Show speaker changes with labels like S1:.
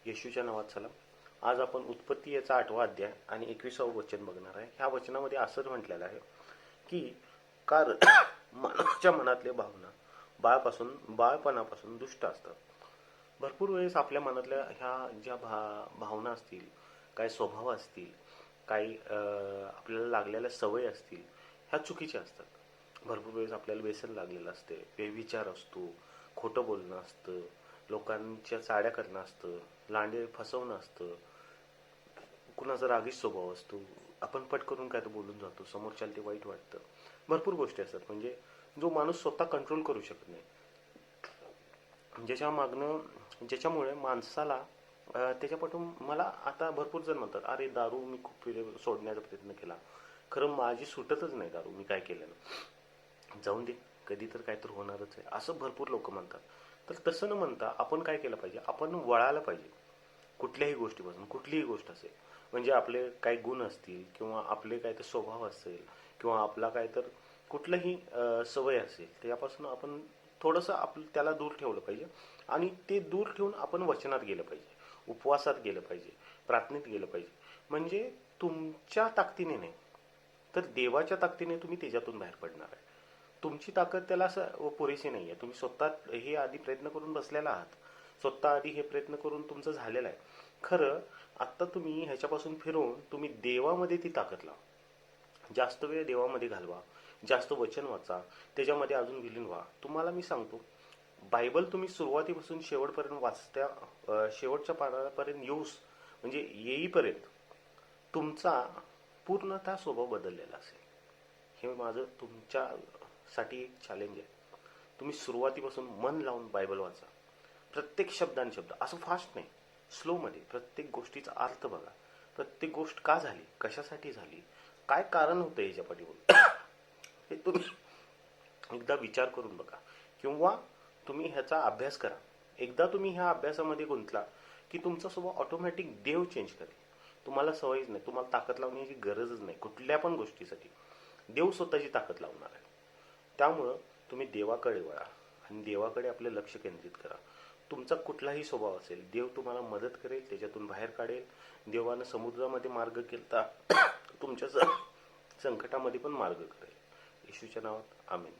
S1: येशूच्या नावात सलाम. आज आपण उत्पत्ती याचा 8वा अध्याय आणि 21वे वचन बघणार आहे. ह्या वचनामध्ये असंच म्हटलेलं आहे की कारण मानवाच्या मनातल्या भावना बाळपणापासून दुष्ट असतात. भरपूर वेळेस आपल्या मनातल्या ह्या ज्या भावना असतील, काही स्वभाव असतील, काही आपल्याला लागलेल्या सवयी असतील, ह्या चुकीच्या असतात. भरपूर वेळेस आपल्याला व्यसन लागलेलं असते, व्यभिचार असतो, खोटं बोलणं असतं, लोकांच्या चाड्या करणं असतं, लांडे फसवणं असतं, कुणाचा रागीट स्वभाव असतो, आपण पट करून काय तर बोलून जातो, समोरच्याला ते वाईट वाटतं. भरपूर गोष्टी असतात म्हणजे जो माणूस स्वतः कंट्रोल करू शकत नाही, ज्याच्यामुळे माणसाला त्याच्यापासून मला आता भरपूर जण म्हणतात, अरे दारू मी खूप सोडण्याचा प्रयत्न केला, खरं माझी सुटतच नाही दारू, मी काय केलं ना, जाऊन दे, कधी तर काय तर होणारच आहे, असं भरपूर लोक म्हणतात. तर तसं न म्हणता आपण काय केलं पाहिजे, आपण वळायला पाहिजे कुठल्याही गोष्टीपासून. कुठलीही गोष्ट असेल, म्हणजे आपले काही गुण असतील किंवा आपले काय तर स्वभाव असेल किंवा आपला काय तर कुठलंही सवय असेल, त्यापासून आपण थोडंसं त्याला दूर ठेवलं पाहिजे. आणि ते दूर ठेवून आपण वचनात गेलं पाहिजे, उपवासात गेलं पाहिजे, प्रार्थनेत गेलं पाहिजे. म्हणजे तुमच्या ताकदीने नाही, तर देवाच्या ताकदीने तुम्ही त्याच्यातून बाहेर पडणार आहे. तुमची ताकद त्याला असं पुरेशी नाही आहे. तुम्ही स्वतः हे आधी प्रयत्न करून बसलेला आहात, स्वतः आधी हे प्रयत्न करून तुमचं झालेलं आहे. खरं आत्ता तुम्ही ह्याच्यापासून फिरून तुम्ही देवामध्ये ती ताकद लावा, जास्त वेळ देवामध्ये घालवा, जास्त वचन वाचा, त्याच्यामध्ये अजून विलीन व्हा. तुम्हाला मी सांगतो, बायबल तुम्ही सुरुवातीपासून शेवटपर्यंत शेवटच्या पानापर्यंत म्हणजे येईपर्यंत तुमचा पूर्णतः स्वभाव बदललेला असेल. हे माझं तुमच्यासाठी एक चॅलेंज आहे. तुम्ही सुरुवातीपासून मन लावून बायबल वाचा, प्रत्येक शब्दान शब्द, असं फास्ट नाही, स्लोमध्ये प्रत्येक गोष्टीचा अर्थ बघा. प्रत्येक गोष्ट का झाली, कशासाठी झाली, काय कारण होतं याच्या पाठीवर, हे तुम्ही एकदा विचार करून बघा. किंवा तुम्ही ह्याचा अभ्यास करा. एकदा तुम्ही ह्या अभ्यासामध्ये गुंतला की तुमचा स्वभाव ऑटोमॅटिक देव चेंज करेल. तुम्हाला सवयच नाही, तुम्हाला ताकद लावण्याची गरजच नाही कुठल्या पण गोष्टीसाठी. देव स्वतःची ताकद लावणार आहे. त्यामुळं तुम्ही देवाकडे वळा आणि देवाकडे आपले लक्ष केंद्रित करा. तुमचा कुठलाही स्वभाव असेल, देव तुम्हाला मदत करेल, त्याच्यातून बाहेर काढेल. देवानं समुद्रामध्ये मार्ग केलता, तुमच्या संकटामध्ये पण मार्ग करेल. येशूच्या नावात आमेन.